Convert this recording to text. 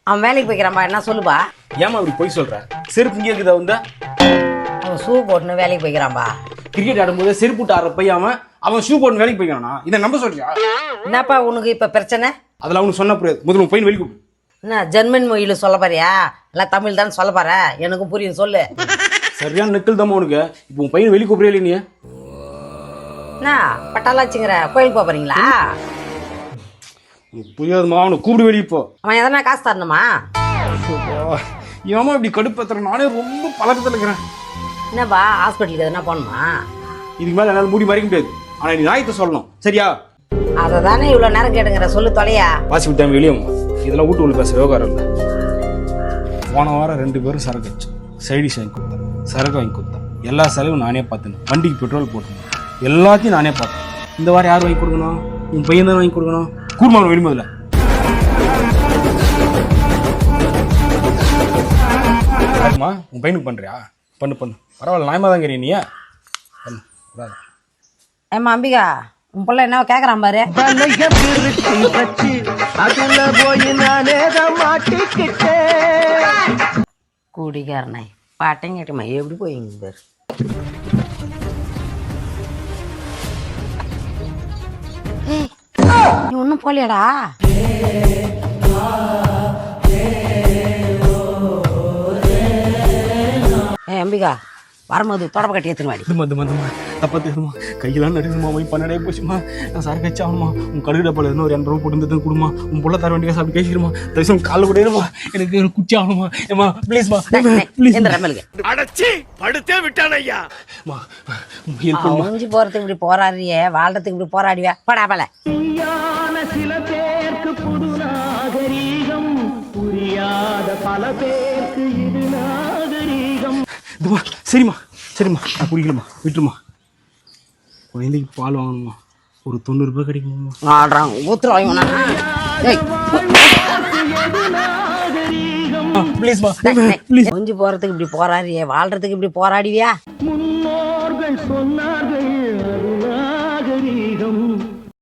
அவன் வேலைக்கு போய்க்கிறான்பா, என்ன சொல்லுப்பா. ஏமா அப்படி போய் சொல்ற? செருப்பு இங்கே இருக்குதா வந்து? அவன் ஷூ போட்டுன்னு வேலைக்கு போய்க்கிறான்பா. கிரிக்கெட் ஆடும்போது செருப்பு விட்டு ஆடுற பையன் அவன் ஷூ போட்டு வேலைக்கு போய்க்கிறானா? இதை நம்ப சொல்றியா? என்னப்பா உனக்கு இப்ப பிரச்சனை? அதெல்லாம் அவனுக்கு சொன்ன புரியாது. முதல்ல உன் பையன் வெளியே கூப்பிடு. என்ன ஜெர்மன் மொழியில சொல்ல பாரியா? எல்லாம் தமிழ் தான் சொல்ல பாரு, எனக்கும் புரியும், சொல்லு. சரியான நெக்கல் தான் உனக்கு. இப்போ உன் பையன் வெளியே கூப்பிடல நீ? என்ன பட்டாளாச்சுங்கிற கோயிலுக்கு போறீங்களா? புரியாதுமா, அவனை கூப்பிடு வெளியே போ. அவன் எதனா காசு தரணுமா? ஏமா இப்படி கடுப்பேத்துற? நானே ரொம்ப பழக்கத்தில் இருக்கிறேன். என்னப்பா ஹாஸ்பிட்டலுக்கு எதனா போகணுமா? இதுக்கு மேலே என்னால் மூடி மறைக்க முடியாது. ஆனால் நீ நாயத்தை சொல்லணும், சரியா? அதை தானே இவ்வளோ நேரம் கேட்டுங்கிற, சொல்லு தொலையா. வாசி விட்டாங்க வெளியே. இதெல்லாம் வீட்டு உள்ள பேச விவகாரம் இல்லை. போன வாரம் 2 பேரும் சரக்கு வச்சோம். சைடிஷ் வாங்கி கொடுத்தேன், சரக்கு வாங்கி கொடுத்தேன். எல்லா செலவும் நானே பார்த்தேன். வண்டிக்கு பெட்ரோல் போட்டேன், எல்லாத்தையும் நானே பார்த்தேன். இந்த வாரம் யார் வாங்கி கொடுக்கணும்? உன் பையன் தான் வாங்கி கொடுக்கணும். கூடுமாவன் வெளிமதில்ல. உன் பையனுக்கு பண்றியா? பண்ணு பண்ணு, பரவாயில்ல. நியாயமா தான் கேறிய நீ. பண்ணு. ஏமா அம்பிகா, உன் பிள்ளை என்ன கேக்குறான் பாரு. கூடிக்காரனை பாட்டையும் கேட்டுமா எப்படி போயிங்க பாரு. நீ ஒன்னும் போலியாடா? அம்பிகா, வரும்போது தொடப்ப கட்டி எடுத்துன்னு தப்பா கையெல்லாம் நடுக்குமா, போய் பண்ணடே போச்சுமா. நான் சார் கட்சி ஆகணுமா? உன் கடுகு டப்பால இருந்து ஒரு 200 ரூபா போட்டு கொடுமா. உன் பொருளை தர வேண்டிய சாப்பிட்டு பேசிடுமா. தயவுசெய்து காலில் கூட இருமா, எனக்கு ஒரு குச்சி ஆகணுமா. ஏமா ப்ளீஸ்மா ப்ளீஸ். அடச்சி படுத்தே விட்டானையா. முடிஞ்சு போறதுக்கு இப்படி போராடியே, வாழ்றதுக்கு இப்படி போராடிவே படா பல. சில பேருக்கு புது நாகரீகம், புரியாத பல பேருக்கு இது நாகரீகம். சரிம்மா சரிம்மா, நான் குடிக்கலம்மா, விட்டுருமா. குழந்தைக்கு பால் வாங்கணுமா, ஒரு 90 ரூபாய் கிடைக்குமா? ஆடுறான் ஊத்துற வாங்கினா. முடிஞ்சு போறதுக்கு இப்படி போராடியே, வாழ்றதுக்கு இப்படி போராடிவியா. முன்னோர்கள் சொன்னார்கள்